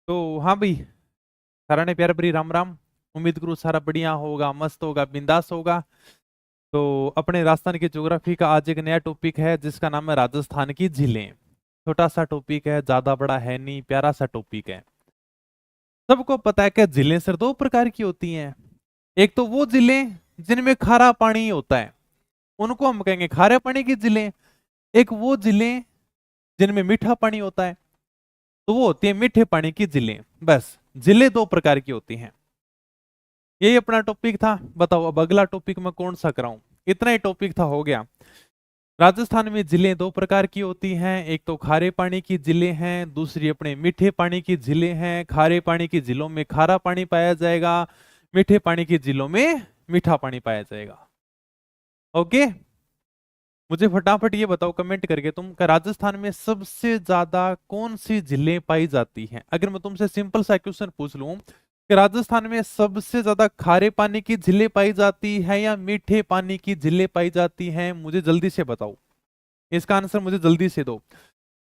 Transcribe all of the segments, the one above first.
तो हाँ भाई, सारा ने प्यार भरी राम राम। उम्मीद करूँ सारा बढ़िया होगा, मस्त होगा, बिंदास होगा। तो अपने राजस्थान की ज्योग्राफी का आज एक नया टॉपिक है जिसका नाम है राजस्थान की झीलें। छोटा सा टॉपिक है, ज्यादा बड़ा है नहीं, प्यारा सा टॉपिक है। सबको पता है कि झीलें सिर्फ दो प्रकार की होती हैं। एक तो वो झीलें जिनमें खारा पानी होता है, उनको हम कहेंगे खारे पानी की झीलें। एक वो झीलें जिनमें मीठा पानी होता है, तो वो होती है मीठे पानी की झीलें। बस झीलें दो प्रकार की होती हैं। यही अपना टॉपिक था। बताओ अब अगला टॉपिक मैं कौन सा कराऊं? इतना ही टॉपिक था, हो गया। राजस्थान में झीलें दो प्रकार की होती हैं। एक तो खारे पानी की झीलें हैं, दूसरी अपने मीठे पानी की झीलें हैं। खारे पानी की झीलों में खारा पानी पाया जाएगा, मीठे पानी की झीलों में मीठा पानी पाया जाएगा। ओके, मुझे फटाफट ये बताओ कमेंट करके तुम का राजस्थान में सबसे ज्यादा कौन सी झीलें पाई जाती हैं? अगर मैं तुमसे सिंपल सा क्वेश्चन पूछ लूं कि राजस्थान में सबसे ज्यादा खारे पानी की झीलें पाई जाती है या मीठे पानी की झीलें पाई जाती हैं, मुझे जल्दी से बताओ। इसका आंसर मुझे जल्दी से दो।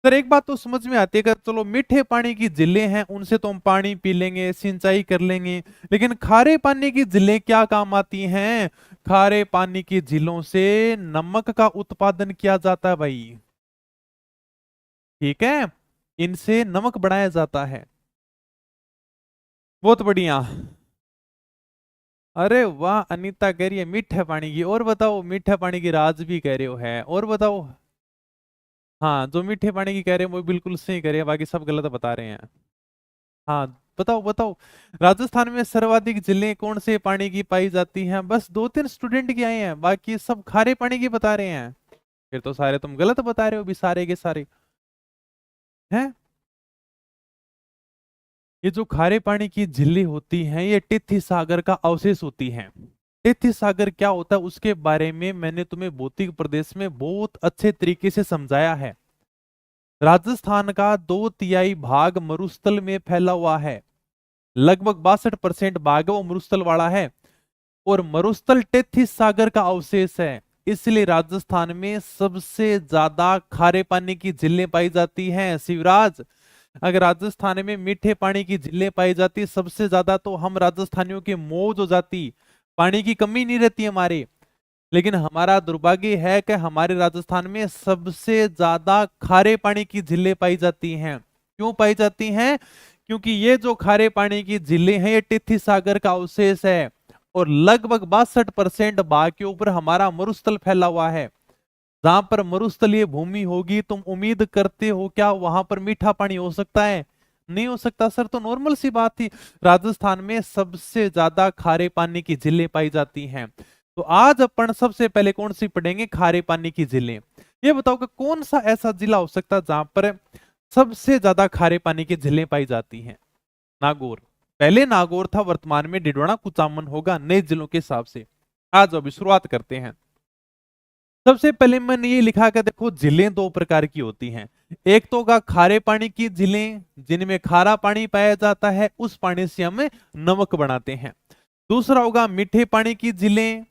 सर एक बात तो समझ में आती है कि चलो मीठे पानी की झीलें हैं, उनसे तो हम पानी पी लेंगे, सिंचाई कर लेंगे, लेकिन खारे पानी की झीलें क्या काम आती हैं? खारे पानी की झीलों से नमक का उत्पादन किया जाता है भाई। ठीक है, इनसे नमक बनाया जाता है। बहुत बढ़िया। अरे वाह, अनीता कह रही है मीठे पानी की। और बताओ, मीठे पानी की राज भी कह रहे हो है, और बताओ। हाँ, जो मीठे पानी की कह रहे हैं वो बिल्कुल सही कह रहे हैं, बाकी सब गलत बता रहे हैं। हाँ, बताओ बताओ। राजस्थान में सर्वाधिक झीलें कौन से पानी की पाई जाती हैं? बस दो तीन स्टूडेंट की आए हैं, बाकी सब खारे पानी की बता रहे हैं। फिर तो सारे तुम गलत बता रहे हो भी, सारे के सारे। हैं? ये जो खारे पानी की झीलें होती हैं, ये टिथी सागर का अवशेष होती हैं। टिथी सागर क्या होता है उसके बारे में मैंने तुम्हें भौतिक प्रदेश में बहुत अच्छे तरीके से समझाया है। राजस्थान का 2/3 भाग मरुस्थल में फैला हुआ है। लगभग 62% भाग वो मरुस्थल वाला है। और मरुस्थल टेथी सागर का अवशेष है। इसलिए राजस्थान में सबसे ज्यादा खारे पानी की झीलें पाई जाती हैं। शिवराज, अगर राजस्थान में मीठे पानी की झीलें पाई जाती सबसे ज्यादा, तो हम राजस्थानियों की मौज हो जाती, पानी की कमी नहीं रहती हमारे। लेकिन हमारा दुर्भाग्य है कि हमारे राजस्थान में सबसे ज्यादा खारे पानी की झीलें पाई जाती हैं। क्यों पाई जाती हैं? क्योंकि ये जो खारे पानी की झीलें हैं, ये टिथी सागर का अवशेष है। और लगभग 62% भाग के ऊपर हमारा मरुस्थल फैला हुआ है। जहां पर मरुस्थलीय भूमि होगी, तुम उम्मीद करते हो क्या वहां पर मीठा पानी हो सकता है? नहीं हो सकता सर, तो नॉर्मल सी बात थी। राजस्थान में सबसे ज्यादा खारे पानी की झीलें पाई जाती हैं। तो आज अपन सबसे पहले कौन सी पढ़ेंगे? खारे पानी की झीलें। ये बताओ कि कौन सा ऐसा जिला हो सकता है जहां पर सबसे ज्यादा खारे पानी की झीलें पाई जाती हैं? नागौर। पहले नागौर था, वर्तमान में डिडवाना कुचामन होगा नए जिलों के हिसाब से। आज अभी शुरुआत करते हैं। सबसे पहले मैंने ये लिखा कि देखो झीलें दो प्रकार की होती हैं। एक तो होगा खारे पानी की झीलें, जिनमें खारा पानी पाया जाता है, उस पानी से हम नमक बनाते हैं। दूसरा होगा मीठे पानी की झीलें,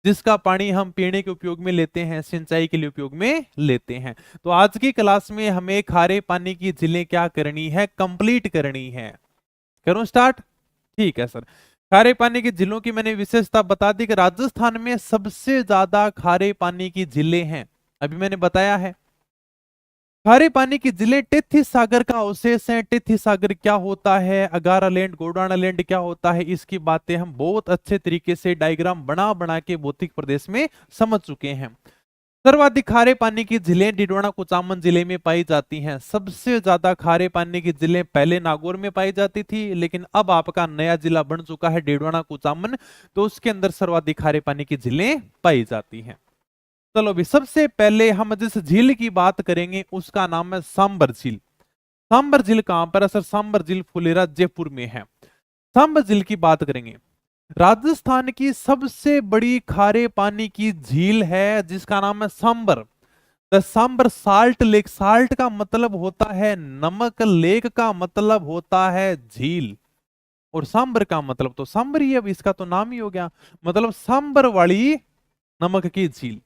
जिसका पानी हम पीने के उपयोग में लेते हैं, सिंचाई के लिए उपयोग में लेते हैं। तो आज की क्लास में हमें खारे पानी की झीलें क्या करनी है? कंप्लीट करनी है। करूं स्टार्ट? ठीक है सर। खारे पानी की झीलों की मैंने विशेषता बता दी कि राजस्थान में सबसे ज्यादा खारे पानी की झीलें हैं। अभी मैंने बताया है। खारे पानी की झीलें टेथी सागर का अवशेष है। टेथी सागर क्या होता है, अगारालैंड गोंडवानालैंड क्या होता है, इसकी बातें हम बहुत अच्छे तरीके से डायग्राम बना बना के भौतिक प्रदेश में समझ चुके हैं। सर्वाधिक खारे पानी की झीलें डिडवाना कुचामन जिले में पाई जाती हैं। सबसे ज्यादा खारे पानी की झीलें पहले नागौर में पाई जाती थी, लेकिन अब आपका नया जिला बन चुका है डिडवाना कुचामन, तो उसके अंदर सर्वाधिक खारे पानी की झीलें पाई जाती हैं। चलो अभी सबसे पहले हम जिस झील की बात करेंगे उसका नाम है सांबर झील। सांबर झील कहां पर है सर? सांबर झील फुलेरा जयपुर में है। सांबर झील की बात करेंगे। राजस्थान की सबसे बड़ी खारे पानी की झील है जिसका नाम है Sambhar. The Sambhar salt lake. Salt का मतलब होता है नमक, लेक का मतलब होता है झील, और सांबर का मतलब तो सांबर ही है, अब इसका तो नाम ही हो गया, मतलब सांबर वाली नमक की झील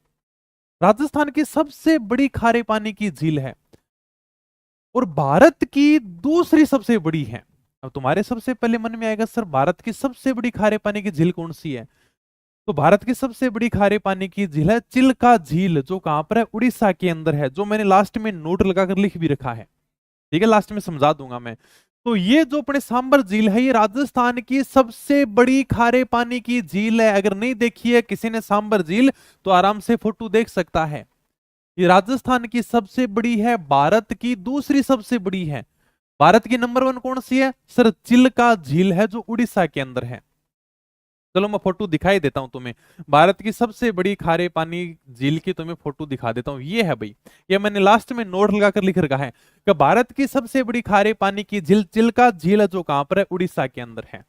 राजस्थान की सबसे बड़ी खारे पानी की झील है। और भारत की दूसरी सबसे बड़ी है। अब तुम्हारे सबसे पहले मन में आएगा सर भारत की सबसे बड़ी खारे पानी की झील कौन सी है? तो भारत की सबसे बड़ी खारे पानी की झील है चिल्का झील, जो कहां पर है, उड़ीसा के अंदर है, जो मैंने लास्ट में नोट लगाकर लिख भी रखा है। ठीक है, लास्ट में समझा दूंगा मैं। तो ये जो अपने सांबर झील है, ये राजस्थान की सबसे बड़ी खारे पानी की झील है। अगर नहीं देखी है किसी ने सांबर झील, तो आराम से फोटो देख सकता है। ये राजस्थान की सबसे बड़ी है, भारत की दूसरी सबसे बड़ी है। भारत की नंबर 1 कौन सी है सर? चिल्का झील है, जो उड़ीसा के अंदर है। चलो मैं फोटो दिखाई देता हूं तुम्हें, भारत की सबसे बड़ी खारे पानी झील की तुम्हें फोटो दिखा देता हूं। ये है भाई, ये मैंने लास्ट में नोट लगाकर लिख रखा है कि भारत की सबसे बड़ी खारे पानी की झील चिल्का झील है, जो कहां पर है, उड़ीसा के अंदर है।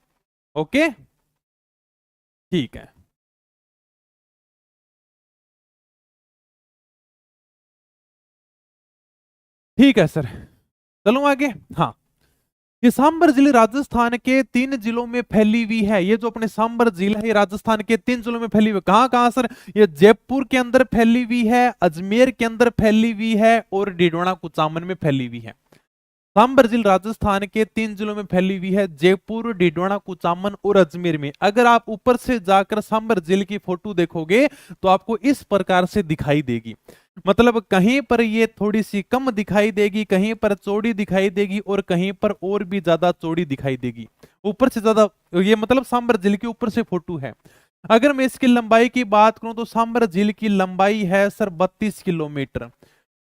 ओके, ठीक है। ठीक है सर, चलो आगे। हाँ, ये सांबर झील राजस्थान के 3 जिलों में फैली हुई है। ये जो अपने सांबर झील है, ये राजस्थान के 3 जिलों में फैली हुई है। कहां कहां सर? ये जयपुर के अंदर फैली हुई है, अजमेर के अंदर फैली हुई है, और डिडोना कुचामन में फैली हुई है। सांबर झील राजस्थान के 3 जिलों में फैली हुई है, जयपुर, डिडोना कुचामन और अजमेर में। अगर आप ऊपर से जाकर सांबर झील की फोटो देखोगे तो आपको इस प्रकार से दिखाई देगी। मतलब कहीं पर ये थोड़ी सी कम दिखाई देगी, कहीं पर चौड़ी दिखाई देगी, और कहीं पर और भी ज्यादा चौड़ी दिखाई देगी, ऊपर से ज्यादा। ये मतलब सांबर झील के ऊपर से फोटो है। अगर मैं इसकी लंबाई की बात करूं तो सांबर झील की लंबाई है सर 32 किलोमीटर,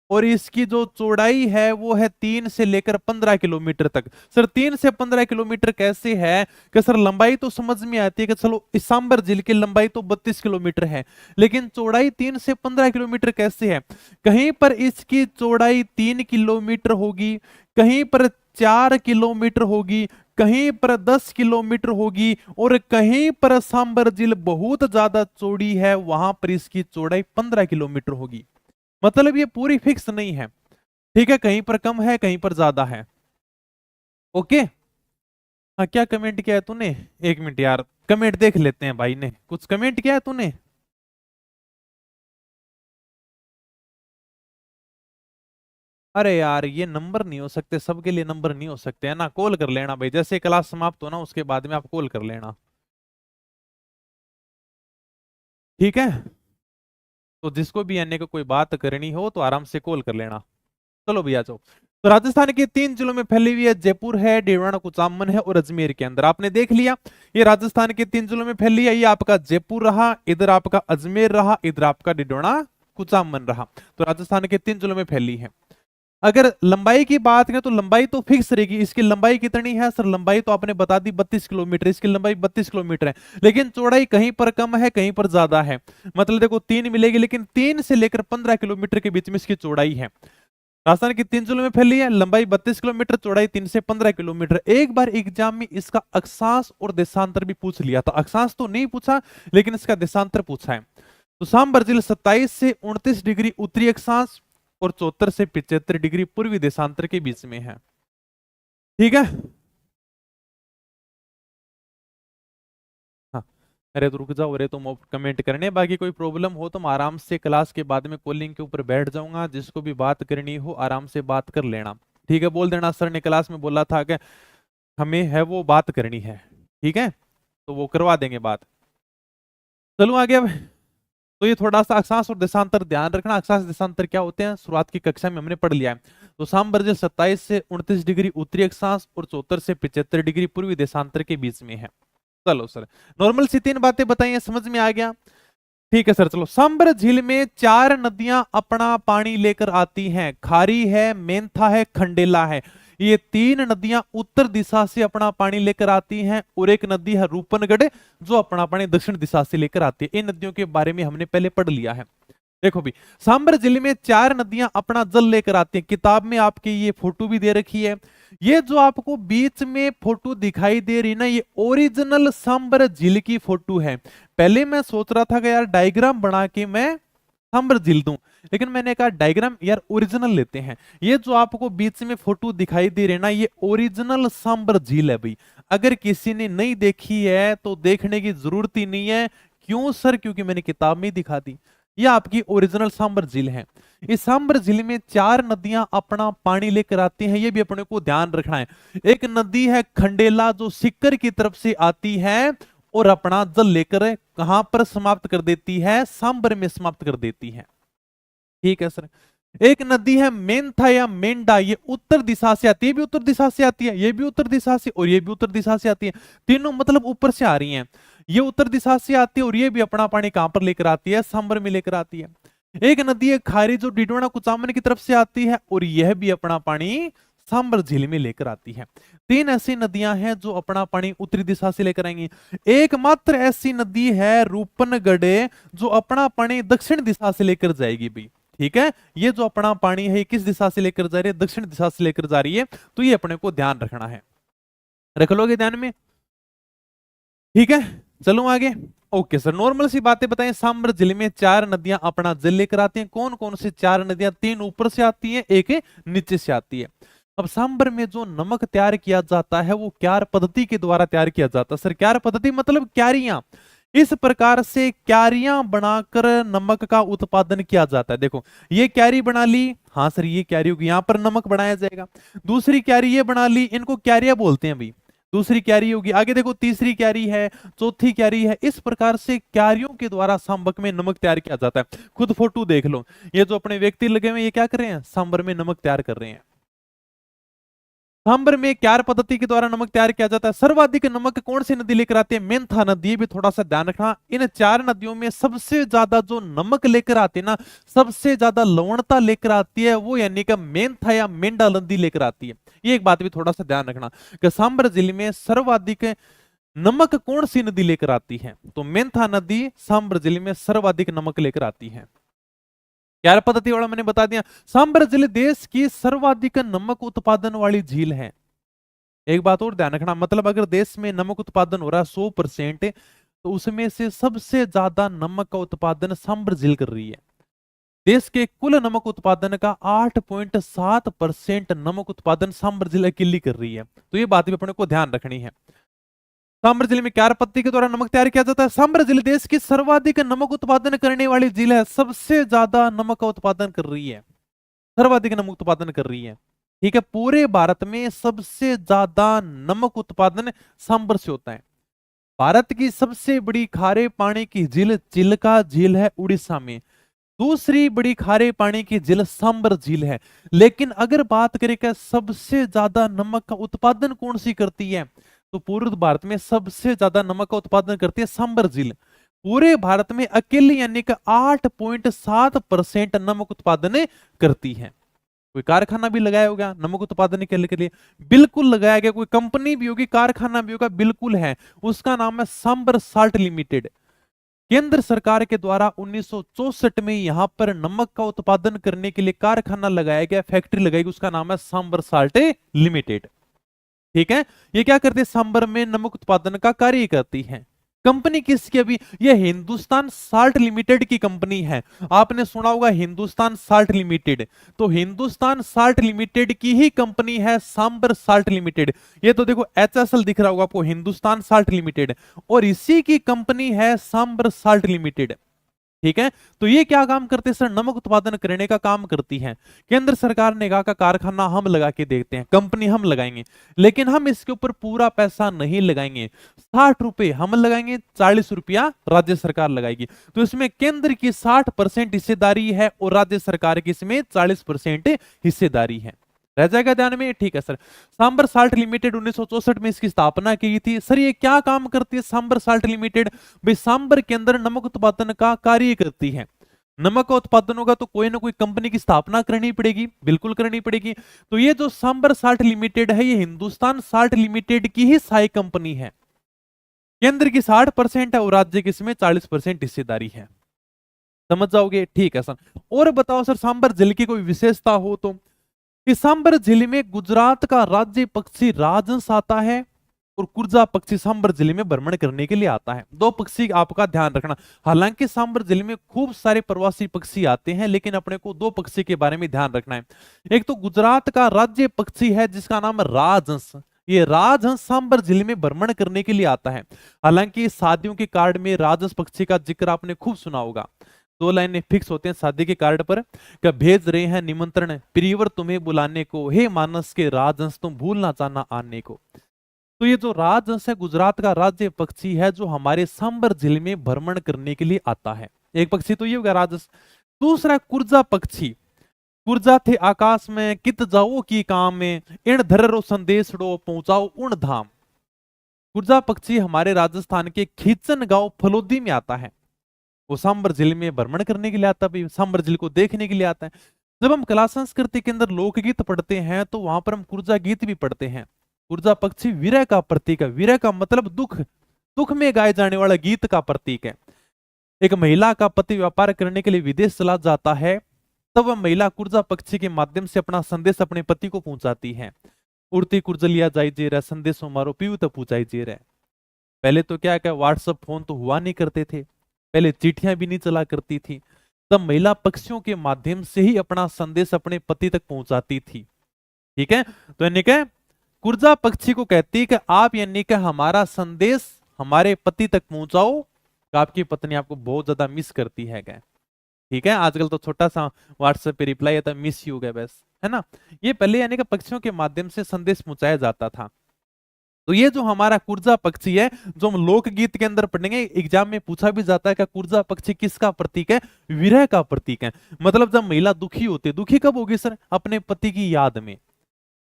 और इसकी जो चौड़ाई है वो है 3 से लेकर 15 किलोमीटर तक। सर 3 से 15 किलोमीटर कैसे है? कि सर लंबाई तो समझ में आती है कि चलो इस सांबर झील की लंबाई तो 32 किलोमीटर है, लेकिन चौड़ाई 3 से 15 किलोमीटर कैसे है? कहीं पर इसकी चौड़ाई 3 किलोमीटर होगी, कहीं पर 4 किलोमीटर होगी, कहीं पर 10 किलोमीटर होगी, और कहीं पर सांबर झील बहुत ज्यादा चौड़ी है, वहां पर इसकी चौड़ाई 15 किलोमीटर होगी। मतलब ये पूरी फिक्स नहीं है। ठीक है, कहीं पर कम है, कहीं पर ज्यादा है। ओके। हाँ, क्या कमेंट किया है तूने? एक मिनट यार, कमेंट देख लेते हैं। भाई ने कुछ कमेंट किया है तूने? अरे यार, ये नंबर नहीं हो सकते, सबके लिए नंबर नहीं हो सकते है ना। कॉल कर लेना भाई, जैसे क्लास समाप्त हो ना उसके बाद में आप कॉल कर लेना। ठीक है, तो जिसको भी आने को कोई बात करनी हो तो आराम से कॉल कर लेना। चलो भैया जाओ। तो राजस्थान के 3 जिलों में फैली हुई है, जयपुर है, डिडोना कुचामन है, और अजमेर के अंदर। आपने देख लिया, ये राजस्थान के 3 जिलों में फैली है। ये आपका जयपुर रहा, इधर आपका अजमेर रहा, इधर आपका डिडोना कुचामन रहा। तो राजस्थान के 3 जिलों में फैली है। अगर लंबाई की बात करें तो लंबाई तो फिक्स रहेगी। इसकी लंबाई कितनी है सर? लंबाई तो आपने बता दी 32 किलोमीटर, इसकी लंबाई 32 किलोमीटर है, लेकिन चौड़ाई कहीं पर कम है, कहीं पर ज्यादा है। मतलब देखो 3 मिलेगी, लेकिन 3 से लेकर 15 किलोमीटर के बीच में इसकी चौड़ाई है। राजस्थान की 3 जिलों में फैली है, लंबाई 32 किलोमीटर, चौड़ाई 3 से 15 किलोमीटर। एक बार एग्जाम में इसका अक्षांश और देशांतर भी पूछ लिया था। अक्षांश तो नहीं पूछा, लेकिन इसका देशांतर पूछा है। तो सांबर जिले 27 से 29 डिग्री उत्तरी अक्षांश और 74 से 75 डिग्री पूर्वी देशांतर के बीच में है। ठीक है। हाँ, अरे तो रुक जाओ, अरे तुम कमेंट करने, बाकी कोई प्रॉब्लम हो तो मैं आराम से क्लास के बाद में कॉलिंग के ऊपर बैठ जाऊंगा। जिसको भी बात करनी हो आराम से बात कर लेना। ठीक है, बोल देना सर ने क्लास में बोला था कि हमें है वो बात करनी है। ठीक है, तो वो करवा देंगे बात। चलो आगे अब। तो ये थोड़ा सा अक्षांश और देशांतर ध्यान रखना। अक्षांश देशांतर क्या होते हैं, शुरुआत की कक्षा में हमने पढ़ लिया है। तो सांबर 27 से 29 डिग्री उत्तरी अक्षांश और 74 से 75 डिग्री पूर्वी देशांतर के बीच में है। चलो सर, नॉर्मल सी 3 बातें बताइए, समझ में आ गया? ठीक है सर, चलो। सांबर झील में 4 नदियां अपना पानी लेकर आती हैं। खारी है, मेंथा है, खंडेला है। ये 3 नदियां उत्तर दिशा से अपना पानी लेकर आती हैं, और एक नदी है रूपनगढ़, जो अपना पानी दक्षिण दिशा से लेकर आती है। इन नदियों के बारे में हमने पहले पढ़ लिया है। देखो भी, सांबर जिले में 4 नदियां अपना जल लेकर आती हैं। किताब में आपकी ये फोटो भी दे रखी है। ये जो आपको बीच में फोटो दिखाई दे रही ना, ये ओरिजिनल सांबर झील की फोटो है। पहले मैं सोच रहा था कि यार डायग्राम बना के मैं सांबर झील दूं, लेकिन मैंने कहा डायग्राम यार ओरिजिनल लेते हैं। ये जो आपको बीच में फोटो दिखाई दे रही ना, ये ओरिजिनल सांबर झील है भाई। अगर किसी ने नहीं देखी है तो देखने की जरूरत ही नहीं है। क्यों सर? क्योंकि मैंने किताब में ही दिखा दी। यह आपकी ओरिजिनल सांबर झील है। इस सांबर झील में 4 नदियां अपना पानी लेकर आती हैं, ये भी अपने को ध्यान रखना है। एक नदी है खंडेला जो सीकर की तरफ से आती है और अपना जल लेकर कहां पर समाप्त कर देती है, सांबर में समाप्त कर देती है। ठीक है सर। एक नदी है मेंथा या मेंढा, ये उत्तर दिशा से आती है, ये भी उत्तर दिशा से आती है, ये भी उत्तर दिशा से और ये भी उत्तर दिशा से आती है। तीनों मतलब ऊपर से आ रही हैं। ये उत्तर दिशा से आती है और ये भी अपना पानी कहां पर लेकर आती है, सांबर में लेकर आती है। एक नदी है खारी जो डिडवाना कुचामन की तरफ से आती है और यह भी अपना पानी सांबर झील में लेकर आती है। 3 ऐसी नदियां हैं जो अपना पानी उत्तरी दिशा से लेकर आएंगी। एकमात्र ऐसी नदी है रूपनगढ़ जो अपना पानी दक्षिण दिशा से लेकर जाएगी भाई। ठीक है, ये जो अपना पानी है किस दिशा से लेकर जा रही है, दक्षिण दिशा से लेकर जा रही है, तो ये अपने को ध्यान रखना है। रख लोगे ध्यान में? ठीक है, चलो आगे। ओके सर, नॉर्मल सी बातें बताएं। सांबर जिले में 4 नदियां अपना जल लेकर आती हैं। कौन कौन सी 4 नदियां? 3 ऊपर से आती हैं, एक नीचे से आती है। अब सांबर में जो नमक तैयार किया जाता है वो क्यार पद्धति के द्वारा तैयार किया जाता है। सर क्यार पद्धति मतलब क्यारियां, इस प्रकार से क्यारियां बनाकर नमक का उत्पादन किया जाता है। देखो ये क्यारी बना ली, हाँ सर ये क्यारी होगी, यहां पर नमक बनाया जाएगा। दूसरी क्यारी ये बना ली, इनको क्यारियां बोलते हैं भाई, दूसरी क्यारी होगी। आगे देखो तीसरी क्यारी है, चौथी क्यारी है। इस प्रकार से क्यारियों के द्वारा सांबर में नमक तैयार किया जाता है। खुद फोटो देख लो, ये जो अपने व्यक्ति लगे हुए ये क्या कर रहे हैं, सांबर में नमक तैयार कर रहे हैं। सांबर में क्यार पद्धति के द्वारा नमक तैयार किया जाता है। सर्वाधिक नमक कौन सी नदी लेकर आती है? मेंथा नदी। भी थोड़ा सा ध्यान रखना, इन 4 नदियों में सबसे ज्यादा जो नमक लेकर आती है ना, सबसे ज्यादा लवणता लेकर आती है वो यानी कि मेंथा या मेंढा नदी लेकर आती है। ये एक बात भी थोड़ा सा ध्यान रखना कि सांबर जिले में सर्वाधिक नमक कौन सी नदी लेकर आती है, तो मेंथा नदी सांबर जिले में सर्वाधिक नमक लेकर आती है। क्यार पद्धति वाला मैंने बता दिया। सांबर जिले देश की सर्वाधिक नमक उत्पादन वाली झील है। एक बात और ध्यान रखना, मतलब अगर देश में नमक उत्पादन हो रहा है 100%, तो उसमें से सबसे ज्यादा नमक का उत्पादन सांबर झील कर रही है। देश के कुल नमक उत्पादन का 8.7% नमक उत्पादन सांबर झील अकेली कर रही है। तो ये बात भी अपने को ध्यान रखनी है। सांबर जिले में क्यार पद्धति के द्वारा नमक तैयार किया जाता है। सांबर जिले देश की सर्वाधिक नमक उत्पादन करने वाली झील है, सबसे ज्यादा नमक का उत्पादन कर रही है, सर्वाधिक नमक उत्पादन कर रही है। ठीक है, पूरे भारत में सबसे ज्यादा नमक उत्पादन सांबर से होता है। भारत की सबसे बड़ी खारे पानी की झील चिल्का झील है उड़ीसा में। दूसरी बड़ी खारे पानी की झील सांबर झील है। लेकिन अगर बात करें कि सबसे ज्यादा नमक का उत्पादन कौन सी करती है, तो पूर्व भारत में सबसे ज्यादा नमक का उत्पादन करती है सांबर झील। पूरे भारत में अकेले यानी कि 8.7% नमक उत्पादन करती है। कोई कारखाना भी लगाया होगा नमक उत्पादन के लिए? बिल्कुल लगाया गया। कोई कंपनी भी होगी, कारखाना भी होगा, बिल्कुल है। उसका नाम है सांबर साल्ट लिमिटेड। केंद्र सरकार के द्वारा 1964 में यहां पर नमक का उत्पादन करने के लिए कारखाना लगाया गया, फैक्ट्री लगाई गई, उसका नाम है सांबर साल्ट लिमिटेड। ठीक है, ये क्या करती है, सांबर में नमक उत्पादन का कार्य करती है। कंपनी किसकी? अभी ये हिंदुस्तान साल्ट लिमिटेड की कंपनी है। आपने सुना होगा हिंदुस्तान साल्ट लिमिटेड, तो हिंदुस्तान साल्ट लिमिटेड की ही कंपनी है सांबर साल्ट लिमिटेड। ये तो देखो HSL दिख रहा होगा आपको, हिंदुस्तान साल्ट लिमिटेड, और इसी की कंपनी है सांबर साल्ट लिमिटेड। ठीक है, तो ये क्या काम करते हैं सर? नमक उत्पादन करने का काम करती है। केंद्र सरकार ने कहा कारखाना हम लगा के देखते हैं, कंपनी हम लगाएंगे, लेकिन हम इसके ऊपर पूरा पैसा नहीं लगाएंगे। 60 रुपए हम लगाएंगे, 40 रुपया राज्य सरकार लगाएगी। तो इसमें केंद्र की 60% हिस्सेदारी है और राज्य सरकार की इसमें 40% हिस्सेदारी है। रह जाएगा ध्यान में? ठीक है सर। सांबर साल्ट लिमिटेड 1964 में इसकी स्थापना की थी। सर ये क्या काम करती है सांबर साल्ट लिमिटेड? भाई सांबर के अंदर नमक उत्पादन का कार्य करती है। नमक का उत्पादन होगा तो कोई ना कोई कंपनी की स्थापना करनी पड़ेगी, बिल्कुल करनी पड़ेगी। तो ये जो सांबर साल्ट लिमिटेड है, ये हिंदुस्तान साल्ट लिमिटेड की ही सहायक कंपनी है। केंद्र की 60% है और राज्य की इसमें 40% हिस्सेदारी है। समझ जाओगे? ठीक है सर। और बताओ सर, सांबर जिले की कोई विशेषता हो तो? इस सांबर जिले में गुजरात का राज्य पक्षी राजहंस आता है और कुर्जा पक्षी सांबर जिले में भ्रमण करने के लिए आता है। 2 पक्षी आपका ध्यान रखना। हालांकि सांबर जिले में खूब सारे प्रवासी पक्षी आते हैं, लेकिन अपने को 2 पक्षी के बारे में ध्यान रखना है। एक तो गुजरात का राज्य पक्षी है जिसका नाम है राजहंस। ये राजहंस सांबर जिले में भ्रमण करने के लिए आता है। हालांकि शादियों के कार्ड में राजहंस पक्षी का जिक्र आपने खूब सुना होगा। दो लाइनें फिक्स होते हैं शादी के कार्ड पर, क्या भेज रहे हैं निमंत्रण प्रियवर तुम्हें बुलाने को, हे मानस के राजहंस तुम भूल ना जाना आने को। तो ये जो राजहंस है गुजरात का राज्य पक्षी है जो हमारे सांबर जिले में भ्रमण करने के लिए आता है। एक पक्षी तो ये हो गया राजहंस। दूसरा कुर्जा पक्षी। कुर्जा थे आकाश में कित जाओ की काम में, इण धररो संदेशड़ो पहुंचाओ उण धाम। कुर्जा पक्षी हमारे राजस्थान के खींचन गांव फलोदी में आता है। वो सांबर जिले में भ्रमण करने के लिए आता है, सांबर जिले को देखने के लिए आता है। जब हम कला संस्कृति के अंदर लोकगीत पढ़ते हैं तो वहां पर हम कुर्जा गीत भी पढ़ते हैं। कुर्जा पक्षी विरह का प्रतीक है। विरह का मतलब दुख, दुख में गाए जाने वाला गीत का प्रतीक है। एक महिला का पति व्यापार करने के लिए विदेश चला जाता है, तब वह महिला कुर्जा पक्षी के माध्यम से अपना संदेश अपने पति को पहुंचाती है। उड़ती कुर्जलिया जाई जे रहा संदेशों मारो पीऊ तो पूछाई जे रहा। पहले तो क्या क्या व्हाट्सएप फोन तो हुआ नहीं करते थे, पहले चिट्ठियां भी नहीं चला करती थी, तब महिला पक्षियों के माध्यम से ही अपना संदेश अपने पति तक पहुंचाती थी। ठीक है, तो यानी कि कुर्जा पक्षी को कहती है कि आप यानी कि हमारा संदेश हमारे पति तक पहुंचाओ, आपकी पत्नी आपको बहुत ज्यादा मिस करती है क्या। ठीक है, आजकल तो छोटा सा व्हाट्सएप पे रिप्लाई आता मिस यू गया बस, है ना। ये पहले यानी कि पक्षियों के माध्यम से संदेश पहुंचाया जाता था। तो ये जो हमारा कुर्जा पक्षी है जो हम लोकगीत के अंदर पढ़ेंगे, एग्जाम में पूछा भी जाता है कि कुर्जा पक्षी किसका प्रतीक है, विरह का प्रतीक है। मतलब जब महिला दुखी होती है, दुखी कब होगी सर, अपने पति की याद में,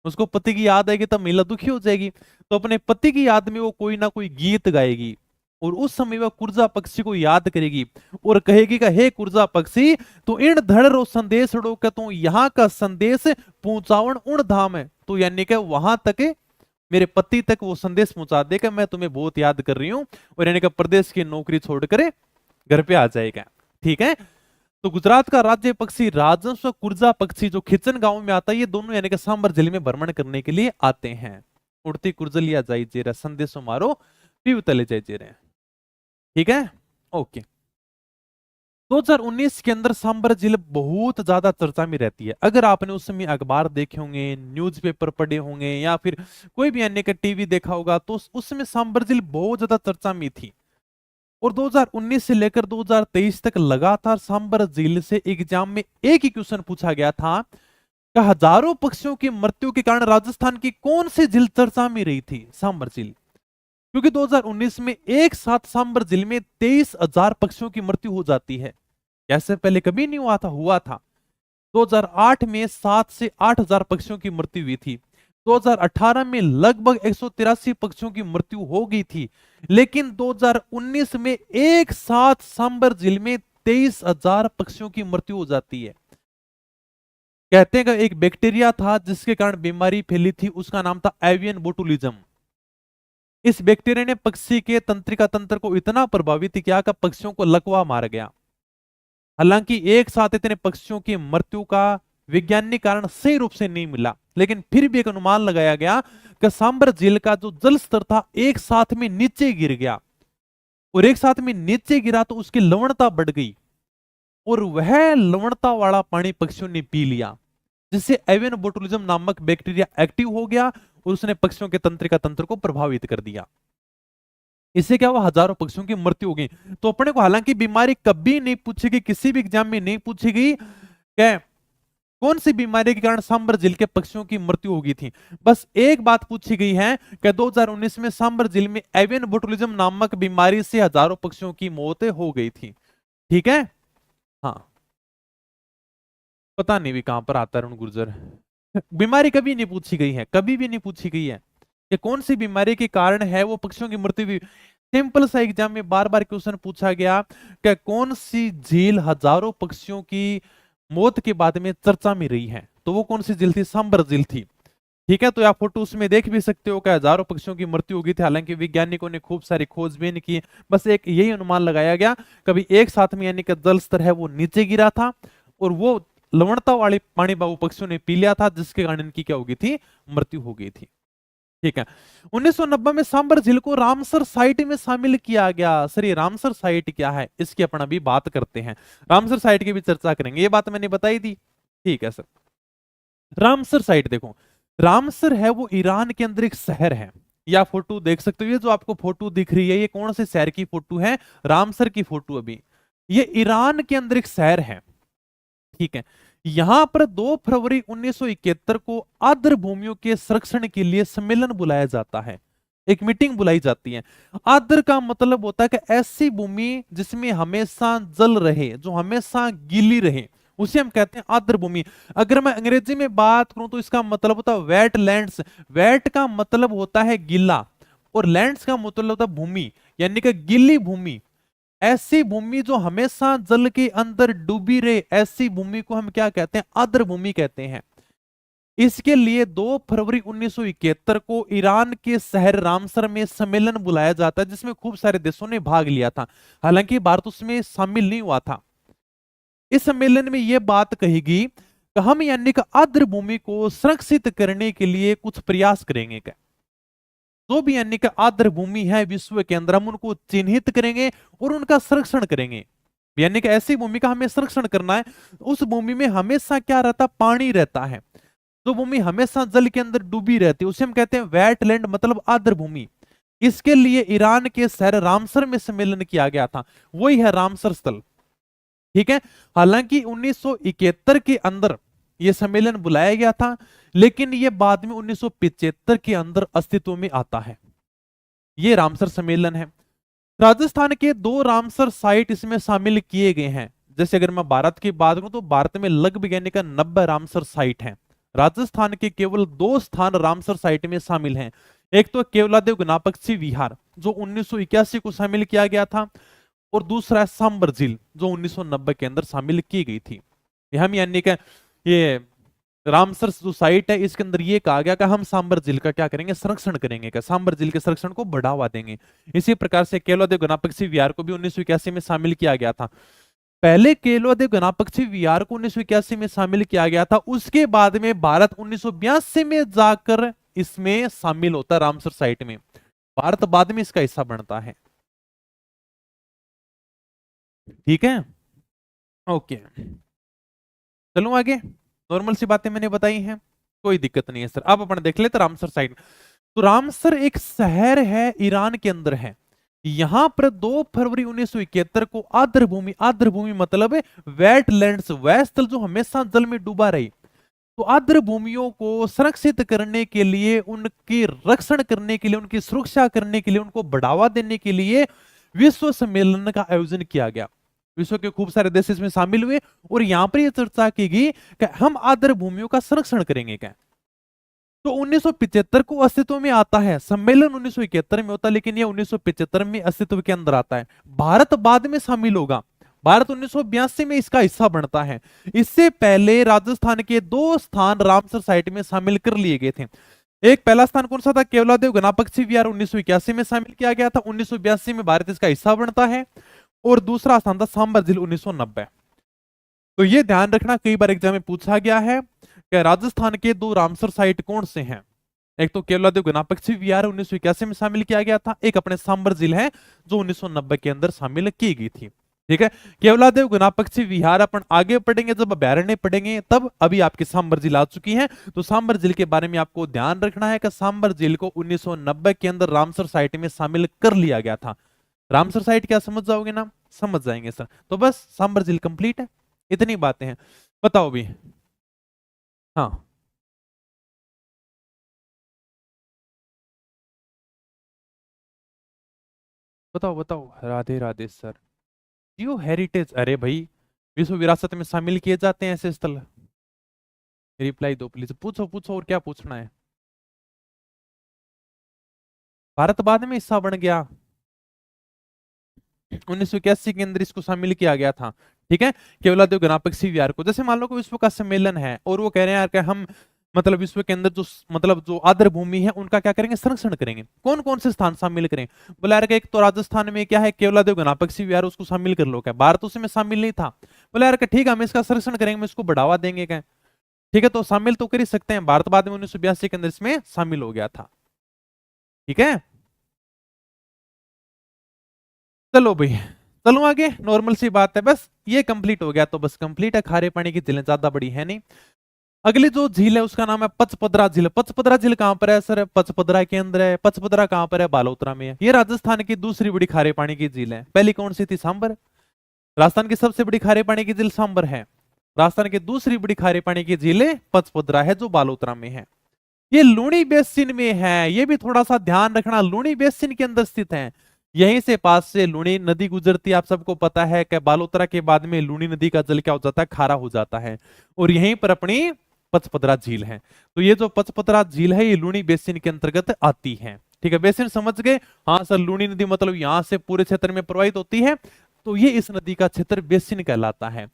उसको पति की याद आएगी तब महिला दुखी हो जाएगी, तो अपने पति की याद में वो कोई ना कोई गीत गाएगी और उस समय वह कुर्जा पक्षी को याद करेगी और कहेगी कि हे कुर्जा पक्षी तो इन धड़ रो संदेश रो का तू यहाँ का संदेश पहुंचावन उण धाम है। तो यानी कि वहां तक मेरे पति तक वो संदेश पहुंचा दे कि मैं तुम्हें बहुत याद कर रही हूं, और यानी कि प्रदेश की नौकरी छोड़कर घर पे आ जाएगा। ठीक है, तो गुजरात का राज्य पक्षी राजहंस और कुर्जा पक्षी जो खिचन गांव में आता है, ये दोनों यानी कि सांबर जिले में भ्रमण करने के लिए आते हैं। उड़ती कुर्जलिया जाई जेरा संदेशो मारो पीव तले जाई जेरे। ठीक है, ओके। 2019 के अंदर सांबर जिले बहुत ज्यादा चर्चा में रहती है। अगर आपने उस समय अखबार देखे होंगे, न्यूज़पेपर पढ़े होंगे या फिर कोई भी अन्य का टीवी देखा होगा, तो उस समय सांबर जिले बहुत ज्यादा चर्चा में थी। और 2019 से लेकर 2023 तक लगातार सांबर झील से एग्जाम में एक ही क्वेश्चन पूछा गया था कि हजारों पक्षियों की मृत्यु के कारण राजस्थान की कौन सी झील चर्चा में रही थी, सांबर झील। क्योंकि 2019 में एक साथ सांबर झील में 23,000 पक्षियों की मृत्यु हो जाती है। ऐसे पहले कभी नहीं हुआ था। 2008 में 7 से 8,000 पक्षियों की मृत्यु हुई थी। 2018 में लगभग 183 पक्षियों की मृत्यु हो गई थी। लेकिन 2019 में एक साथ सांबर झील में 23,000 पक्षियों की मृत्यु हो जाती है। कहते हैं कि एक बैक्टीरिया था जिसके कारण बीमारी फैली थी, उसका नाम था एवियन बोटुलिज्म। इस बैक्टीरिया ने पक्षी के तंत्रिका तंत्र को इतना प्रभावित किया कि पक्षियों को लकवा मार गया। हालांकि एक साथ इतने पक्षियों की मृत्यु का वैज्ञानिक कारण सही रूप से नहीं मिला, लेकिन फिर भी एक अनुमान लगाया गया कि सांबर झील का जो जल स्तर था एक साथ में नीचे गिर गया, और एक साथ में नीचे गिरा तो उसकी लवणता बढ़ गई, और वह लवणता वाला पानी पक्षियों ने पी लिया, जिससे एवियन बोटुलिज्म नामक बैक्टीरिया एक्टिव हो गया और उसने पक्षियों के तंत्रिका तंत्र को प्रभावित कर दिया। इससे क्या हुआ, हजारों पक्षियों की मृत्यु हो गई। तो अपने को हालांकि बीमारी कभी नहीं पूछी गई, किसी भी एग्जाम में नहीं पूछी गई कि कौन सी बीमारी के कारण सांबर झील के पक्षियों की मृत्यु हो गई थी। बस एक बात पूछी गई है कि 2019 में सांबर झील में एवियन बोटुलिज्म नामक बीमारी से हजारों पक्षियों की मौत हो गई थी। ठीक है, हाँ, पता नहीं भी कहां पर आता है गुर्जर। बीमारी कभी नहीं पूछी गई है, कभी भी नहीं पूछी गई है कि कौन सी बीमारी के कारण है वो पक्षियों की मृत्यु हुई। सिंपल सा एग्जाम में बार बार क्वेश्चन पूछा गया कि कौन सी झील हजारों पक्षियों की मौत के बाद में चर्चा में रही है, तो वो कौन सी झील थी, सांबर झील थी। ठीक है, तो आप फोटो उसमें देख भी सकते हो कि हजारों पक्षियों की मृत्यु हो गई थी। हालांकि वैज्ञानिकों ने खूब सारी खोजबीन की, बस एक यही अनुमान लगाया गया कभी एक साथ में यानी कि जल स्तर है वो नीचे गिरा था और वो लवणता वाले पानी बाबू पक्षियों ने पी लिया था, जिसके कारण इनकी क्या हो गई थी, मृत्यु हो गई थी। ठीक है, 1990 में सांबर झील को रामसर साइट में शामिल किया गया। सर ये रामसर साइट क्या है, इसकी अपन अभी बात करते हैं, रामसर साइट की भी चर्चा करेंगे, ये बात मैंने बताई थी। ठीक है सर, रामसर साइट देखो, रामसर है वो ईरान के अंदर एक शहर है। या फोटो देख सकते हो, ये जो आपको फोटो दिख रही है ये कौन से शहर की फोटो है, रामसर की फोटो। अभी ये ईरान के अंदर एक शहर है, ठीक है। यहां पर 2 फरवरी 1971 को आर्द्र भूमियों के संरक्षण के लिए सम्मेलन बुलाया जाता है, एक मीटिंग बुलाई जाती है। आर्द्र का मतलब होता है कि ऐसी भूमि जिसमें हमेशा जल रहे, जो हमेशा गीली रहे, उसे हम कहते हैं आर्द्र भूमि। अगर मैं अंग्रेजी में बात करूं तो इसका मतलब होता है वेट लैंड्स। वेट का मतलब होता है गीला, और लैंड्स का मतलब होता है भूमि, यानी कि गीली भूमि। ऐसी भूमि जो हमेशा जल के अंदर डूबी रहे, ऐसी भूमि को हम क्या कहते हैं? आर्द्र भूमि कहते हैं। इसके लिए 2 फरवरी 1971 को ईरान के शहर रामसर में सम्मेलन बुलाया जाता है, जिसमें खूब सारे देशों ने भाग लिया था। हालांकि भारत उसमें शामिल नहीं हुआ था। इस सम्मेलन में यह बात कही कि हम यानी कि आर्द्र भूमि को संरक्षित करने के लिए कुछ प्रयास करेंगे। क्या जो भी यानी कि आर्द्र भूमि है विश्व के अंदर, हम उनको चिन्हित करेंगे और उनका संरक्षण करेंगे। यानी कि ऐसी भूमि का हमें संरक्षण करना है, उस भूमि में हमेशा क्या रहता? पानी रहता है। जो भूमि हमेशा जल के अंदर डूबी रहती है उसे हम कहते हैं वेटलैंड, मतलब आर्द्र भूमि। इसके लिए ईरान के शहर रामसर में सम्मेलन किया गया था, वही है रामसर स्थल, ठीक है। हालांकि 1971 के अंदर यह सम्मेलन बुलाया गया था, लेकिन यह बाद में 1975 के अंदर अस्तित्व में आता है। यह रामसर सम्मेलन है। राजस्थान के 2 रामसर साइट इसमें शामिल किए गए हैं। जैसे अगर मैं भारत की बात करूं तो भारत में लगभग यानी कि 90 रामसर साइट हैं। राजस्थान के केवल 2 स्थान रामसर साइट में शामिल हैं। एक तो केवलादेव गणापक्षी विहार जो 1981 को शामिल किया गया था, और दूसरा है सांबर झील जो 1990 के अंदर शामिल की गई थी। हम यानी कि ये रामसर जो साइट है इसके अंदर ये कहा गया कि हम सांबर झील का क्या करेंगे? संरक्षण करेंगे, क्या सांबर झील के संरक्षण को बढ़ावा देंगे। इसी प्रकार से केवलादेव गणापक्षी विहार को भी 1981 में शामिल किया गया था। पहले केवलादेव गणापक्षी विहार को 1981 में शामिल किया गया था, उसके बाद में भारत 1982 में जाकर इसमें शामिल होता है। रामसर साइट में भारत बाद में इसका हिस्सा बनता है, ठीक है। ओके, चलो आगे। नॉर्मल सी बातें मैंने बताई हैं, कोई दिक्कत नहीं है सर। अब अपन देख लेते रामसर साइड। तो रामसर एक शहर है, ईरान के अंदर है। यहां पर 2 फरवरी 1971 को आर्द्र भूमि, आर्द्र भूमि मतलब वेटलैंड्स, वह स्थल जो हमेशा जल में डूबा रही, तो आर्द्र भूमियों को संरक्षित करने के लिए, उनकी रक्षण करने के लिए, उनकी सुरक्षा करने के लिए, उनको बढ़ावा देने के लिए विश्व सम्मेलन का आयोजन किया गया। विश्व के खूब सारे देश इसमें शामिल हुए और यहां पर यह चर्चा की गई कि हम आर्द्र भूमियों का संरक्षण करेंगे। क्या तो 1975 को अस्तित्व में आता है। सम्मेलन 1971 में होता है, लेकिन यह 1975 में अस्तित्व के अंदर आता है। भारत बाद में शामिल होगा, भारत 1982 में इसका हिस्सा बनता है। इससे पहले राजस्थान के 2 स्थान रामसर साइट में शामिल कर लिए गए थे। एक पहला स्थान कौन सा था? केवलादेव गणापक्षी विहार 1981 में शामिल किया गया था, 1982 में भारत इसका हिस्सा बनता है। और दूसरा स्थान था सांबर झील 1990। तो ये ध्यान रखना, कई बार एग्जाम में पूछा गया है कि राजस्थान के 2 रामसर साइट कौन से हैं। एक तो केवलादेव गणापक्षी विहार 1981 में शामिल किया गया था, एक अपने सांबर झील है जो 1990 के अंदर शामिल की गई थी, ठीक है। केवलादेव गणापक्षी विहार अपन आगे पढ़ेंगे, जब अभ्यारण्य पढ़ेंगे तब। अभी आपकी सांबर झील आ चुकी है, तो सांबर झील के बारे में आपको ध्यान रखना है कि सांबर झील को 1990 के अंदर रामसर साइट में शामिल कर लिया गया था। रामसर साइट क्या समझ जाओगे ना? समझ जाएंगे सर। तो बस सांबर झील कंप्लीट है, इतनी बातें हैं। बताओ भी। हाँ, बताओ बताओ। राधे राधे सर। जियो हेरिटेज, अरे भाई विश्व विरासत में शामिल किए जाते हैं ऐसे स्थल। रिप्लाई दो प्लीज, पूछो पूछो और क्या पूछना है। भारत बाद में हिस्सा बन गया, 1981 के अंदर इसको शामिल किया गया था, ठीक है। केवलादेव गणापक्षी विहार को, जैसे मान लो कि विश्व का सम्मेलन है और वो कह रहे हैं यार कि हम मतलब विश्व के अंदर जो मतलब जो आर्द्र भूमि है उनका क्या करेंगे? संरक्षण करेंगे। कौन कौन से स्थान शामिल करें? बोला यार एक तो राजस्थान में क्या है केवलादेव गणापक्षी विहार, उसको शामिल कर लो। क्या भारत उसमें शामिल नहीं था? बोला यार ठीक है हम इसका संरक्षण करेंगे, इसको बढ़ावा देंगे। क्या ठीक है, तो शामिल तो कर ही सकते हैं। भारत बाद में 1982 के अंदर इसमें शामिल हो गया था, ठीक है। चलो भाई, चलो आगे। नॉर्मल सी बात है, बस ये कंप्लीट हो गया तो बस कंप्लीट है। खारे पानी की झीलें ज्यादा बड़ी है नहीं। अगली जो झील है उसका नाम है पचपदरा झील। पचपदरा झील कहां पर है सर? पचपदरा के अंदर है। पचपदरा कहां पर है? बालोतरा में है। ये राजस्थान की दूसरी बड़ी खारे पानी की झील है। पहली कौन सी थी? सांबर। राजस्थान की सबसे बड़ी खारे पानी की झील सांबर है। राजस्थान की दूसरी बड़ी खारे पानी की झील पचपदरा है जो बालोतरा में है। ये लूणी बेसिन में है, ये भी थोड़ा सा ध्यान रखना, लूणी बेसिन के अंदर स्थित है। यहीं से पास से लूणी नदी गुजरती है, आप सबको पता है कि बालोतरा के बाद में लूणी नदी का जल क्या हो जाता है, खारा हो जाता है। और यहीं पर अपनी पचपदरा झील है। तो ये जो पचपदरा झील है ये लूणी बेसिन के अंतर्गत आती है। ठीक है, बेसिन समझ गए? हाँ सर, लूणी नदी मतलब यहां से पूरे क्षेत्र में प्रवाहित होती है, तो ये इस नदी का क्षेत्र बेसिन कहलाता है।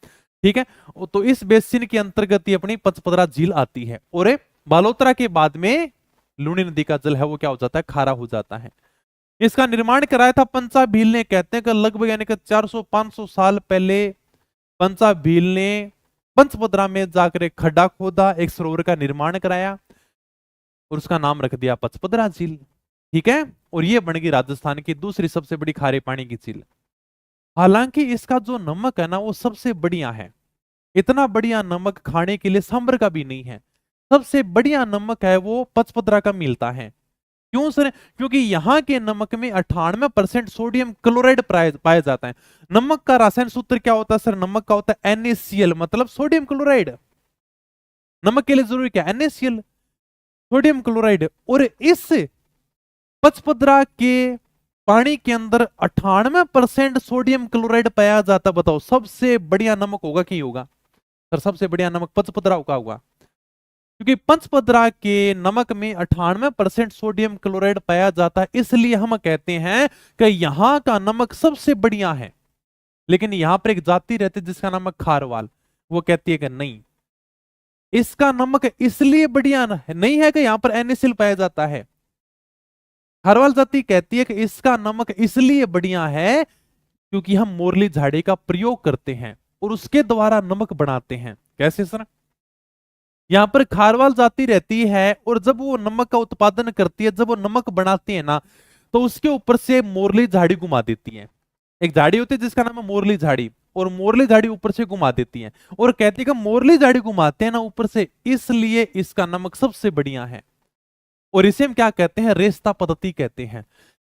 ठीक है, तो इस बेसिन के अंतर्गत ये अपनी पचपदरा झील आती है। और बालोतरा के बाद में लूणी नदी का जल है वो क्या हो जाता है, खारा हो जाता है। इसका निर्माण कराया था पंचा भील ने। कहते हैं कि लगभग यानी कि 400-500 साल पहले पंचा भील ने पंचपदरा में जाकर एक खड्डा खोदा, एक सरोवर का निर्माण कराया और उसका नाम रख दिया पचपदरा झील। ठीक है, और ये बन गई राजस्थान की दूसरी सबसे बड़ी खारे पानी की झील। हालांकि इसका जो नमक है ना वो सबसे बढ़िया है। इतना बढ़िया नमक खाने के लिए सांबर का भी नहीं है। सबसे बढ़िया नमक है वो पचपदरा का मिलता है। क्यों सर? क्योंकि यहाँ के नमक में 98% सोडियम क्लोराइड पाया जाता है। नमक का रासायनिक सूत्र क्या होता है सर? नमक का होता है NaCl, मतलब सोडियम क्लोराइड। नमक के लिए जरूरी क्या? NaCl, sodium chloride. और इस पचपदरा के पानी के अंदर 98% सोडियम क्लोराइड पाया जाता। बताओ सबसे बढ़िया नमक होगा कि होगा सर? सबसे बढ़िया नमक पचपदरा का होगा, क्योंकि पंचपदरा के नमक में 98% सोडियम क्लोराइड पाया जाता है। इसलिए हम कहते हैं कि यहां का नमक सबसे बढ़िया है। लेकिन यहां पर एक जाति रहती है जिसका नाम है खारवाल, वो कहती है कि नहीं, इसका नमक इसलिए बढ़िया नहीं है कि यहां पर NaCl पाया जाता है। खारवाल जाति कहती है कि इसका नमक इसलिए बढ़िया है क्योंकि हम मोरली झाड़ी का प्रयोग करते हैं और उसके द्वारा नमक बनाते हैं। कैसे सर? यहां पर खारवाल जाति रहती है और जब वो नमक का उत्पादन करती है, जब वो नमक बनाती है ना, तो उसके ऊपर से मोरली झाड़ी घुमा देती है। एक झाड़ी होती है जिसका नाम है मोरली झाड़ी, और मोरली झाड़ी ऊपर से घुमा देती है और कहती है कि मोरली झाड़ी घुमाते हैं ना ऊपर से, इसलिए इसका नमक सबसे बढ़िया है। और इसे हम क्या कहते हैं? रेस्ता पद्धति कहते हैं।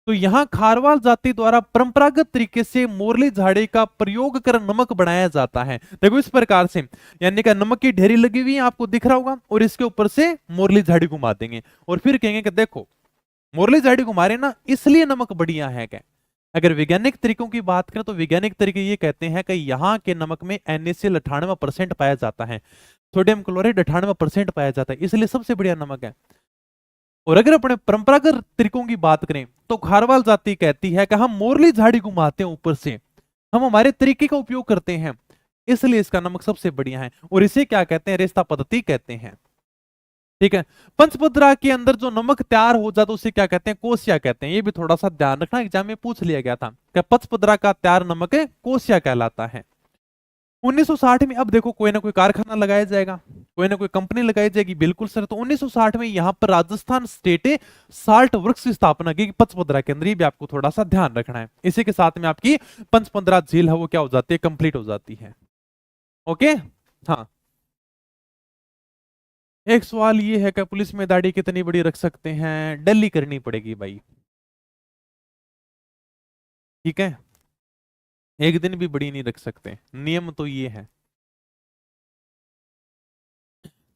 तो यहां खारवाल जाति द्वारा परंपरागत तरीके से मोरली झाड़ी का प्रयोग कर नमक बनाया जाता है। देखो इस प्रकार से, यानी कि नमक की ढेरी लगी हुई है, आपको दिख रहा होगा, और इसके ऊपर से मोरली झाड़ी घुमा देंगे और फिर कहेंगे कि देखो मोरली झाड़ी घुमा रहे ना, इसलिए नमक बढ़िया है। क्या? अगर वैज्ञानिक तरीकों की बात करें तो वैज्ञानिक तरीके ये कहते हैं कि यहाँ के नमक में NaCl 98% पाया जाता है, सोडियम क्लोराइड 98% पाया जाता है, इसलिए सबसे बढ़िया नमक है। और अगर अपने परंपरागत तरीकों की बात करें तो खारवाल जाति कहती है कि हम मोरली झाड़ी घुमाते हैं ऊपर से, हम हमारे तरीके का उपयोग करते हैं, इसलिए इसका नमक सबसे बढ़िया है। और इसे क्या कहते हैं? रेस्ता पद्धति कहते हैं। ठीक है, पंचपदरा के अंदर जो नमक तैयार हो जाता है उसे क्या कहते हैं? कोसिया कहते हैं। ये भी थोड़ा सा ध्यान रखना, एग्जाम में पूछ लिया गया था कि पचपदरा का तैयार नमक कोसिया कहलाता है। 1960 में अब देखो कोई ना कोई कारखाना लगाया जाएगा, कोई ना कोई कंपनी लगाई जाएगी। बिल्कुल सर, तो 1960 में यहां पर राजस्थान स्टेट साल्ट वर्क्स की स्थापना की पचपदरा के अंदर। ये भी आपको थोड़ा सा ध्यान रखना है। इसी के साथ में आपकी पंचपदरा झील है वो क्या हो जाती है? कंप्लीट हो जाती है। ओके, हाँ। एक सवाल ये है कि पुलिस में दाढ़ी कितनी बड़ी रख सकते हैं? डली करनी पड़ेगी भाई। ठीक है, एक दिन भी बड़ी नहीं रख सकते, नियम तो ये है।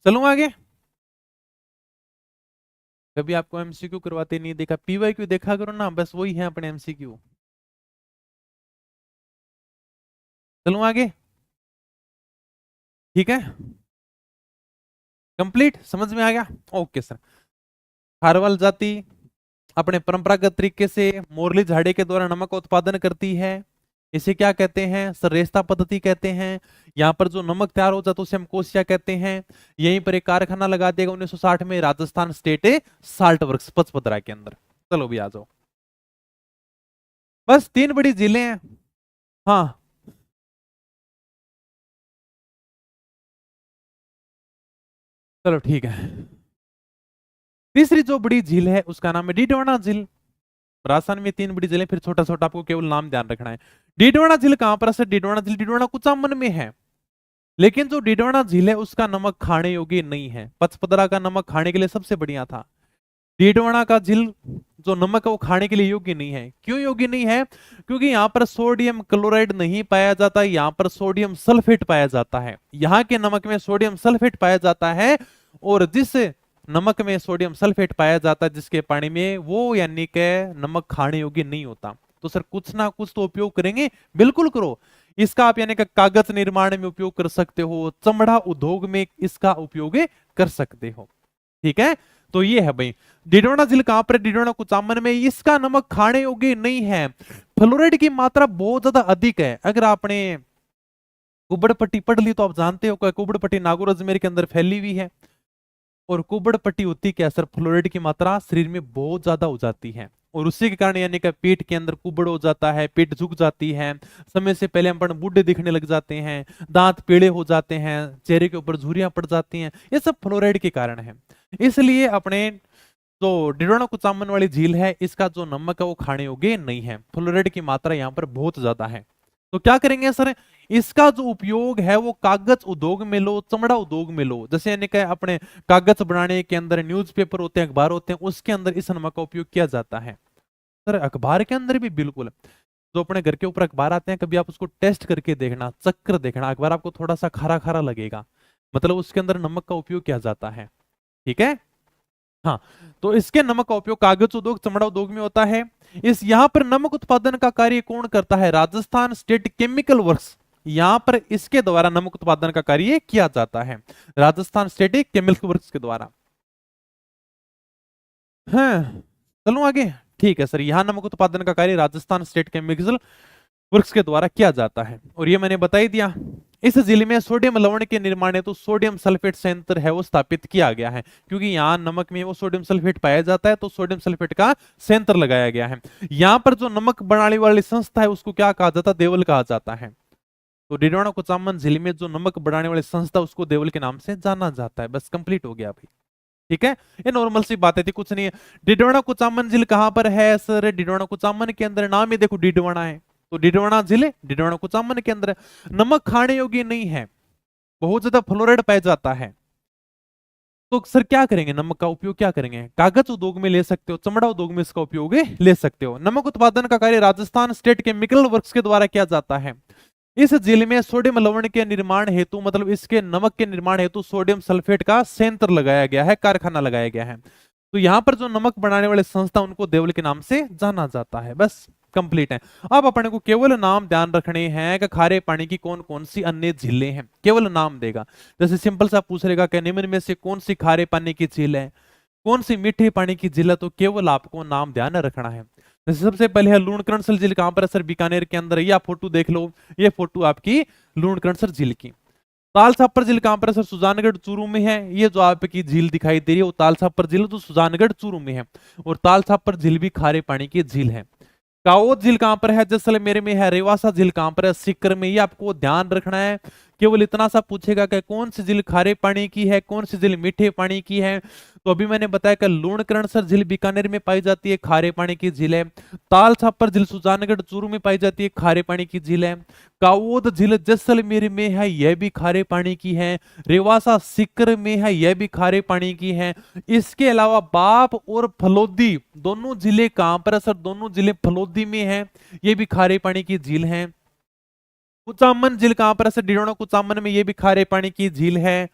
चलूं आगे। कभी आपको MCQ करवाते नहीं देखा? PYQ देखा करो ना, बस वही है अपने MCQ। चलूं आगे। ठीक है, कंप्लीट समझ में आ गया? Okay sir. खारवाल जाति अपने परंपरागत तरीके से मोरली झाड़ी के द्वारा नमक का उत्पादन करती है। इसे क्या कहते हैं सर? रेस्ता पद्धति कहते हैं। यहाँ पर जो नमक तैयार हो जाता है उसे हम कोसिया कहते हैं। यहीं पर एक कारखाना लगा देगा 1960 में Rajasthan state salt works Pachpadra के अंदर। चलो भी आ जाओ। बस 3 बड़ी झीलें हैं। हाँ, चलो ठीक है। तीसरी जो बड़ी झील है उसका नाम है डीडवाना झील। राजस्थान में 3 बड़ी झीलें, फिर छोटा छोटा आपको केवल नाम ध्यान रखना है। डीडवाना झील कहां पर है? डीडवाना झील डीडवाना कुचामन में है। लेकिन जो डीडवाना झील है उसका नमक खाने योग्य नहीं है। पचपदरा का नमक खाने के लिए सबसे बढ़िया था। डीडवाना का झील जो नमक है वो खाने के लिए योग्य नहीं है। क्यों योग्य नहीं है? क्योंकि यहाँ पर सोडियम क्लोराइड नहीं पाया जाता, यहाँ पर सोडियम सल्फेट पाया जाता है। यहाँ के नमक में सोडियम सल्फेट पाया जाता है, और जिस नमक में सोडियम सल्फेट पाया जाता है जिसके पानी में, वो यानी कि नमक खाने योग्य नहीं होता। तो सर कुछ ना कुछ तो उपयोग करेंगे, बिल्कुल करो। इसका आप यानी कि कागज निर्माण में उपयोग कर सकते हो, चमड़ा उद्योग में इसका उपयोग कर सकते हो। ठीक है, तो ये है भाई डिडोना झील कहां पर? डिडोना कुचामन में। इसका नमक खाने योग्य नहीं है, फ्लोराइड की मात्रा बहुत ज्यादा अधिक है। अगर आपने कुबड़ पट्टी पढ़ ली तो आप जानते हो कि कुबड़ पट्टी नागौर अजमेर के अंदर फैली हुई है, और कुबड़ पट्टी होती क्या सर? फ्लोराइड की मात्रा शरीर में बहुत ज्यादा हो जाती है, और उसी के कारण यानी कि पेट के अंदर कुबड़ हो जाता है, पेट झुक जाती है, समय से पहले हम बूढ़े दिखने लग जाते हैं, दांत पीले हो जाते हैं, चेहरे के ऊपर झुर्रियां पड़ जाती हैं, ये सब फ्लोराइड के कारण है। इसलिए अपने जो डिडोना कुचामन वाली झील है, इसका जो नमक है वो खाने योग्य नहीं है, फ्लोराइड की मात्रा यहाँ पर बहुत ज्यादा है। तो क्या करेंगे सर? इसका जो उपयोग है वो कागज उद्योग में लो, चमड़ा उद्योग में लो। जैसे यानी कि अपने कागज बनाने के अंदर न्यूज़पेपर होते हैं, अखबार होते हैं, उसके अंदर इस नमक का उपयोग किया जाता है। सर अखबार के अंदर भी बिल्कुल, जो अपने घर के ऊपर अखबार आते हैं, कभी आप उसको टेस्ट करके देखना, चक्कर देखना, अखबार आपको थोड़ा सा खारा खारा लगेगा, मतलब उसके अंदर नमक का उपयोग किया जाता है। ठीक है, हाँ। तो इसके नमक का उपयोग कागज उद्योग, चमड़ा उद्योग में होता है। इस यहाँ पर नमक उत्पादन का कार्य कौन करता है? राजस्थान स्टेट केमिकल वर्क्स, यहाँ पर इसके द्वारा नमक उत्पादन का कार्य किया जाता है, राजस्थान स्टेट केमिकल वर्क्स के द्वारा। हाँ, चलो आगे। ठीक है सर, यहाँ नमक उत्पादन का कार्य राजस्थान स्टेट केमिकल वर्क्स के द्वारा किया जाता है, और ये मैंने बता ही दिया। इस जिले में सोडियम लवण के निर्माण हेतु सोडियम सल्फेट संयंत्र है वो स्थापित किया गया है, क्योंकि यहाँ नमक में वो सोडियम सल्फेट पाया जाता है, तो सोडियम सल्फेट का संयंत्र लगाया गया है। यहाँ पर जो नमक बनाने वाली संस्था है उसको क्या कहा जाता है? देवल कहा जाता है। तो डिडोना कुचामन जिले में जो नमक बनाने वाली संस्था उसको देवल के नाम से जाना जाता है। बस कंप्लीट हो गया भाई। ठीक है, ये नॉर्मल सी बात थी, कुछ नहीं है। डिडोना कुचामन झील कहां पर है सर? डिडोना कुचामन के अंदर, नाम ही देखो डिडवाना है, तो डिडवाना झील डिडवाना कुचामन के अंदर। नमक खाने योग्य नहीं है, बहुत ज्यादा फ्लोराइड पाया जाता है। तो सर क्या करेंगे? नमक का उपयोग क्या करेंगे? कागज उद्योग में ले सकते हो, चमड़ा उद्योग में इसका उपयोग ले सकते हो। नमक उत्पादन का कार्य राजस्थान स्टेट केमिकल वर्क्स के द्वारा किया जाता है। इस झील में सोडियम लवण के निर्माण हेतु, मतलब इसके नमक के निर्माण हेतु सोडियम सल्फेट का संयंत्र लगाया गया है, कारखाना लगाया गया है। तो यहाँ पर जो नमक बनाने वाले संस्था उनको देवल के नाम से जाना जाता है। बस कंप्लीट है। अब अपने को केवल नाम ध्यान रखने हैं कि खारे पानी की कौन कौन सी अन्य झीलें हैं, केवल नाम देगा। जैसे सिंपल सा पूछ लेगा कि निम्न में से कौन सी खारे पानी की झील है, कौन सी मीठे पानी की झील है, तो केवल आपको नाम ध्यान रखना है। जैसे सबसे पहले है लूणकरणसर झील, कहां पर है सर? बीकानेर के अंदर। ये आप फोटो देख लो, ये फोटो आपकी लूणकरणसर झील की। तालछापर झील कहां पर है सर? सुजानगढ़ चूरू में है। ये जो आपकी झील दिखाई दे रही है वो तालछापर झील जो सुजानगढ़ चूरू में है, और तालछापर झील भी खारे पानी की झील है। काओद झील कहां पर है? जैसलमेर में है। रेवासा झील कहां पर है? सीकर में। ये आपको ध्यान रखना है। केवल इतना सा पूछेगा कि कौन सी झील खारे पानी की है, कौन सी झील मीठे पानी की है। तो अभी मैंने बताया कि लूणकरणसर झील बीकानेर में पाई जाती है, खारे पानी की झील है। ताल छापर झील सुजानगढ़ चूरू में पाई जाती है, खारे पानी की झील है। काओद झील जैसलमेर में है, यह भी खारे पानी की है। रेवासा सीकर में है, यह भी खारे पानी की है। इसके अलावा बाप और फलोदी दोनों जिले कहां पर है सर? दोनों जिले फलोदी में है, ये भी खारे पानी की झील है। कुचामन झील कहां पर है सर? डिडोना कुचामन में, ये भी खारे पानी की झील है।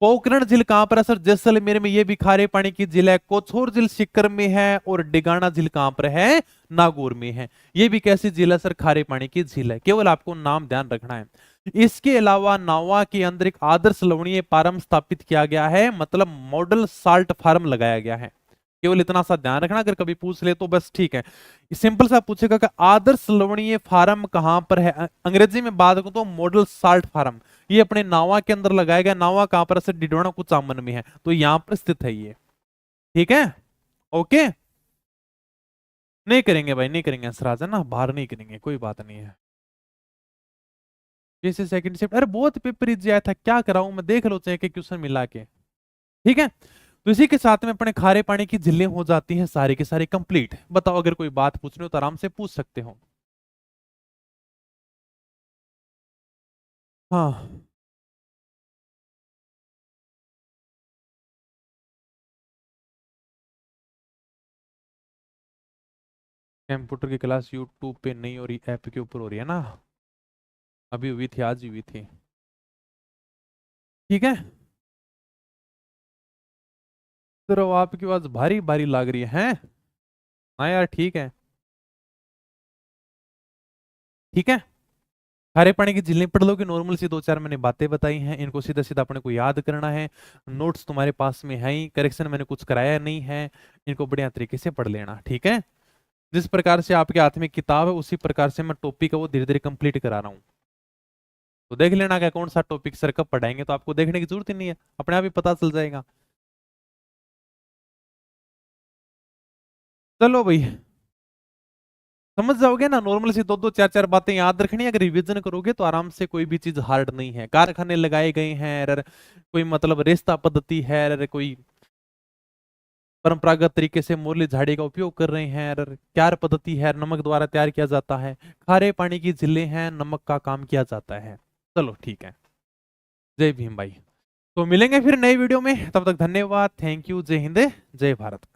पोखरण झील कहां पर है सर? जैसलमेर में, ये भी खारे पानी की झील है। कोछोर झील सीकर में है, और डिगाना झील कहां पर है? नागौर में है। ये भी कैसी झील है सर? खारे पानी की झील है। केवल आपको नाम ध्यान रखना है। इसके अलावा नावा के अंदर एक आदर्श लवणीय फार्म स्थापित किया गया है, मतलब मॉडल साल्ट फार्म लगाया गया है। केवल इतना सा ध्यान रखना, अगर कभी पूछ ले तो बस ठीक है। सिंपल सा पूछेगा कि आदर्श लवणीय फार्म कहां पर है, अंग्रेजी में बात करूं तो मॉडल साल्ट फार्म, ये अपने नावा के अंदर लगाया गया। नावा कहां पर है? डिडोना कुचामन में है, तो यहां पर स्थित है ये। ठीक है, ओके। नहीं करेंगे भाई, नहीं करेंगे सराज, है ना, बाहर नहीं करेंगे, कोई बात नहीं है। जैसे सेकंड शिफ्ट, अरे बहुत पेपर इजी आया था, क्या कराऊं मैं, देख लो चाहे कि क्वेश्चन मिला के। ठीक है, तो इसी के साथ में अपने खारे पानी की झीलें हो जाती हैं सारी की सारी कंप्लीट। बताओ अगर कोई बात पूछनी हो तो आराम से पूछ सकते हो। हाँ, कंप्यूटर की क्लास यूट्यूब पे नहीं हो रही, ऐप के ऊपर हो रही है ना? अभी हुई थी, आज ही हुई थी। ठीक है, तो आपकी आवाज भारी भारी लग रही है हैं? हाँ यार ठीक है। ठीक है, खारे पानी की झीलें पढ़ लो कि नॉर्मल सी दो चार मैंने बातें बताई हैं, इनको सीधा सीधा अपने को याद करना है। नोट्स तुम्हारे पास में है ही, करेक्शन मैंने कुछ कराया नहीं है, इनको बढ़िया तरीके से पढ़ लेना। ठीक है, जिस प्रकार से आपके हाथ में किताब है उसी प्रकार से मैं टॉपिक है वो धीरे धीरे कंप्लीट करा रहा हूँ। तो देख लेना क्या कौन सा टॉपिक सर कब पढ़ाएंगे, तो आपको देखने की जरूरत ही नहीं है, अपने आप ही पता चल जाएगा। चलो भाई, समझ जाओगे ना, नॉर्मल सी दो दो चार चार बातें याद रखनी है, अगर रिवीजन करोगे तो आराम से, कोई भी चीज हार्ड नहीं है। कारखाने लगाए गए हैं, अरे कोई मतलब रेस्ता पद्धति है, अरे कोई परंपरागत तरीके से मोरली झाड़ी का उपयोग कर रहे हैं, अरे क्यार पद्धति है, नमक द्वारा तैयार किया जाता है। खारे पानी की झीलें हैं, नमक का काम किया जाता है। चलो ठीक है, जय भीम भाई। तो मिलेंगे फिर नई वीडियो में, तब तक धन्यवाद, थैंक यू, जय हिंद, जय भारत।